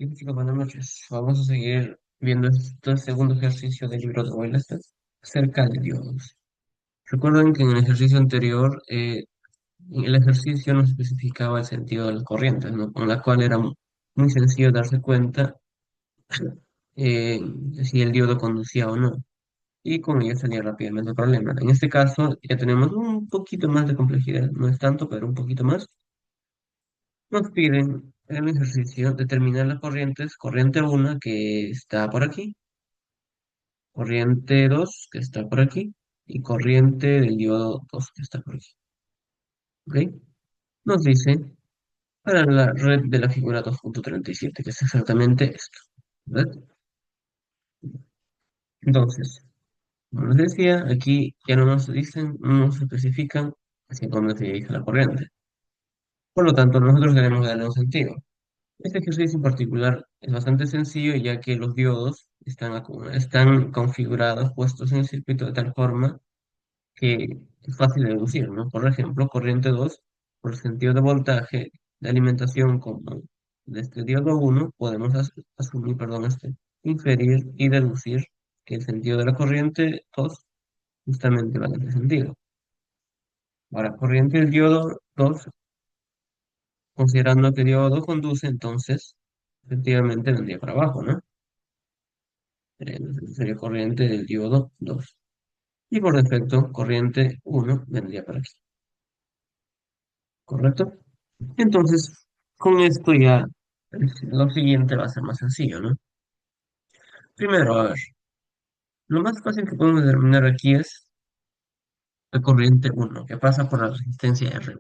Y chicos, buenas noches. Vamos a seguir viendo este segundo ejercicio del libro de Boyleston acerca de diodos. Recuerden que en el ejercicio anterior, en el ejercicio nos especificaba el sentido de las corrientes, ¿no? Con la cual era muy sencillo darse cuenta eh, si el diodo conducía o no. Y con ello salía rápidamente el problema. En este caso, ya tenemos un poquito más de complejidad. No es tanto, pero un poquito más. Nos piden en el ejercicio determinar las corrientes, corriente 1 que está por aquí, corriente 2 que está por aquí y corriente del diodo 2 que está por aquí. ¿Ok? Nos dice para la red de la figura 2.37, que es exactamente esto. ¿Verdad? Entonces, como les decía, aquí ya no nos dicen, no nos especifican hacia dónde se dirige la corriente. Por lo tanto, nosotros debemos darle un sentido. Este ejercicio en particular es bastante sencillo ya que los diodos están configurados, puestos en el circuito de tal forma que es fácil de deducir, ¿no? Por ejemplo, corriente 2 por el sentido de voltaje de alimentación como de este diodo uno podemos asumir, perdón, inferir y deducir que el sentido de la corriente 2 justamente va en ese sentido. Ahora, corriente del diodo 2 considerando que el diodo 2 conduce, entonces, efectivamente vendría para abajo, ¿no? Sería corriente del diodo 2. Y por defecto, corriente uno vendría para aquí, ¿correcto? Entonces, con esto ya lo siguiente va a ser más sencillo, ¿no? Primero, a ver, lo más fácil que podemos determinar aquí es la corriente uno que pasa por la resistencia R.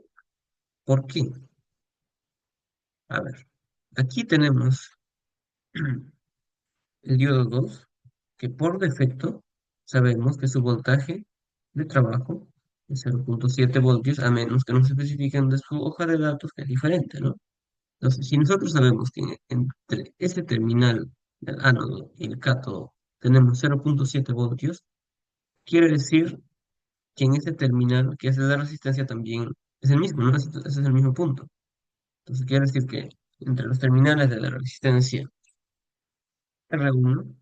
¿Por qué? A ver, aquí tenemos el diodo 2 que por defecto sabemos que su voltaje de trabajo es 0.7 voltios, a menos que nos especifiquen de su hoja de datos que es diferente, ¿no? Entonces, si nosotros sabemos que entre ese terminal del ánodo y el cátodo tenemos 0.7 voltios, quiere decir que en ese terminal, que es de la resistencia, también es el mismo, ¿no? Ese es el mismo punto. Entonces, quiere decir que entre los terminales de la resistencia R1,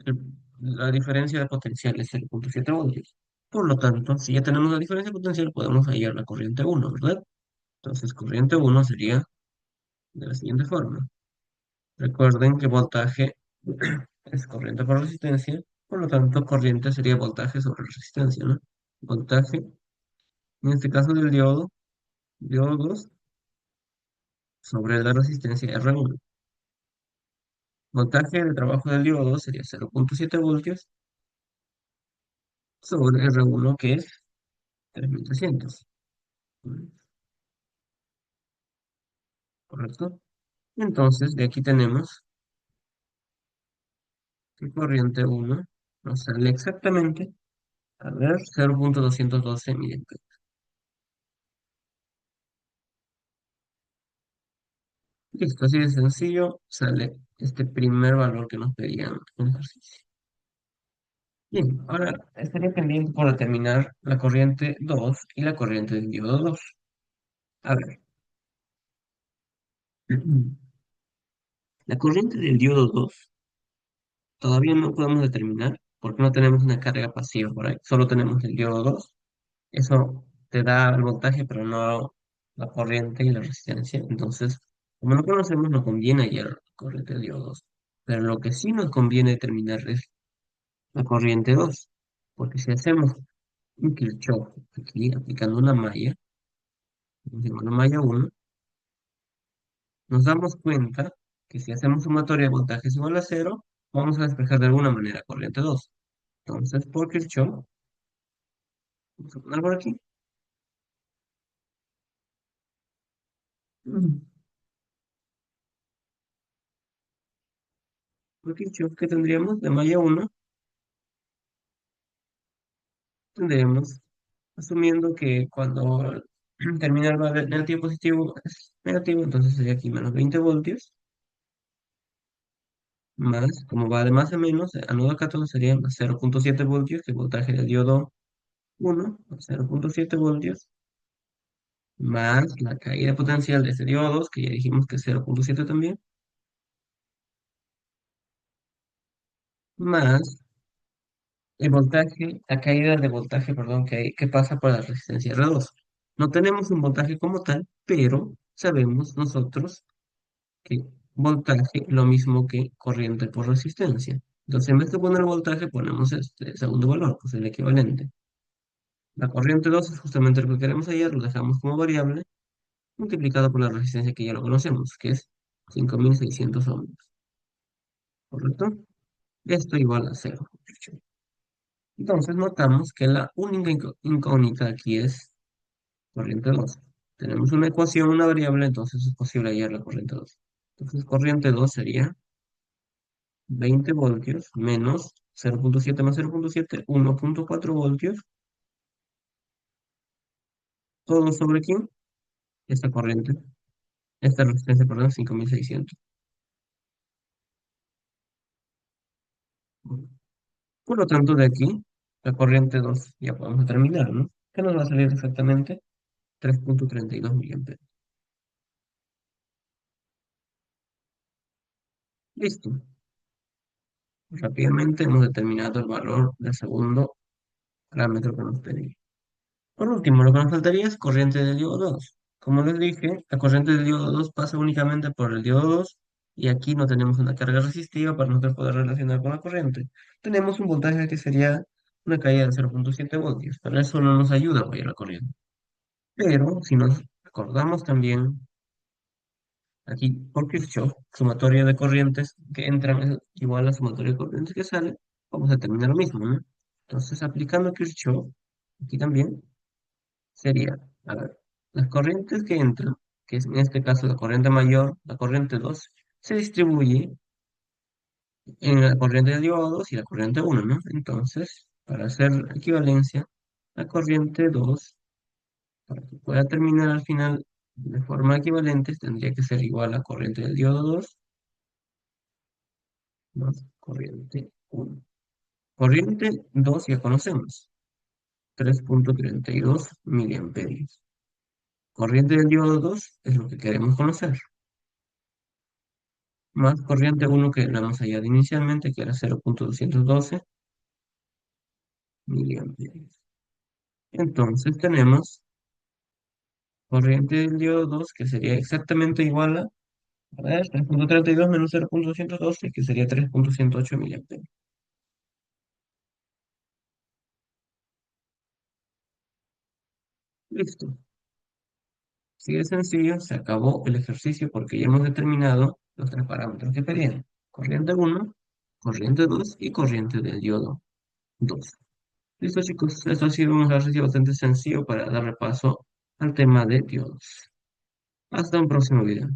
el- la diferencia de potencial es 0.7 voltios. Por lo tanto, si ya tenemos la diferencia de potencial, podemos hallar la corriente uno, ¿verdad? Entonces, corriente uno sería de la siguiente forma. Recuerden que voltaje es corriente por resistencia, por lo tanto, corriente sería voltaje sobre resistencia, ¿no? Voltaje, en este caso del diodo 2 sobre la resistencia R1. Voltaje de trabajo del diodo sería 0.7 voltios sobre R1, que es 3300, ¿correcto? Entonces, de aquí tenemos que corriente uno nos sale exactamente, a ver, 0.212 miliamperes. Listo, así de sencillo sale este primer valor que nos pedían en el ejercicio. Bien, ahora estaría pendiente por determinar la corriente 2 y la corriente del diodo 2. A ver, la corriente del diodo 2 todavía no podemos determinar porque no tenemos una carga pasiva por ahí, solo tenemos el diodo 2. Eso te da el voltaje, pero no la corriente y la resistencia. Entonces, como no conocemos, no conviene hallar la corriente del diodo 2. Pero lo que sí nos conviene determinar es la corriente 2, porque si hacemos un Kirchhoff aquí aplicando una malla 1, nos damos cuenta que si hacemos sumatoria de voltajes igual a cero, vamos a despejar de alguna manera corriente 2. Entonces, por Kirchhoff, vamos a poner por aquí, mm, por Kirchhoff que tendríamos de malla 1, tendríamos, asumiendo que cuando el terminal va de negativo a positivo es negativo, entonces sería aquí menos 20 voltios, más, como va de más a menos, anodo a cátodo sería más 0.7 voltios, que el voltaje del diodo 1, 0.7 voltios, más la caída potencial de ese diodo 2, que ya dijimos que es 0.7 también, más el voltaje, la caída de voltaje, perdón, que pasa por la resistencia R2. No tenemos un voltaje como tal, pero sabemos nosotros que voltaje lo mismo que corriente por resistencia. Entonces, en vez de poner voltaje, ponemos este segundo valor, pues el equivalente. La corriente 2 es justamente lo que queremos hallar, lo dejamos como variable, multiplicado por la resistencia que ya lo conocemos, que es 5600 ohms, ¿correcto? Esto igual a cero. Entonces notamos que la única incógnita aquí es corriente 2. Tenemos una ecuación, una variable, entonces es posible hallar la corriente 2. Entonces corriente 2 sería 20 voltios menos 0,7 más 0,7, 1,4 voltios, todo sobre quién, esta corriente, esta resistencia, perdón, 5600. Por lo tanto, de aquí, la corriente 2 ya podemos determinar, ¿no? ¿Qué nos va a salir exactamente? 3,32 miliamperes. Listo. Rápidamente hemos determinado el valor del segundo parámetro que nos pedía. Por último, lo que nos faltaría es corriente de diodo 2. Como les dije, la corriente de diodo 2 pasa únicamente por el diodo 2 y aquí no tenemos una carga resistiva para nosotros poder relacionar con la corriente. Tenemos un voltaje que sería una caída de 0,7 voltios, pero eso no nos ayuda a apoyar la corriente. Pero si nos recordamos también aquí por Kirchhoff, sumatoria de corrientes que entran es igual a la sumatoria de corrientes que salen, vamos a terminar lo mismo, ¿no? Entonces, aplicando Kirchhoff, aquí también sería, a ver, las corrientes que entran, que es en este caso la corriente mayor, la corriente 2 se distribuye en la corriente de diodos y la corriente uno, ¿no? Entonces, para hacer equivalencia, la corriente 2 para que pueda terminar al final de forma equivalente, tendría que ser igual a corriente del diodo 2 más corriente uno. Corriente 2 ya conocemos, 3,32 miliamperios. Corriente del diodo 2 es lo que queremos conocer, más corriente uno que la hemos hallado inicialmente, que era 0,212 miliamperios. Entonces tenemos corriente del diodo 2 que sería exactamente igual a ver, 3,32 menos 0,212, que sería 3,108 miliamperios. Listo. Así de sencillo, se acabó el ejercicio porque ya hemos determinado los tres parámetros que pedían. Corriente uno, corriente 2 y corriente del diodo 2. Listo, chicos, esto ha sido un ejercicio bastante sencillo para dar repaso al tema de diodos. Hasta un próximo video.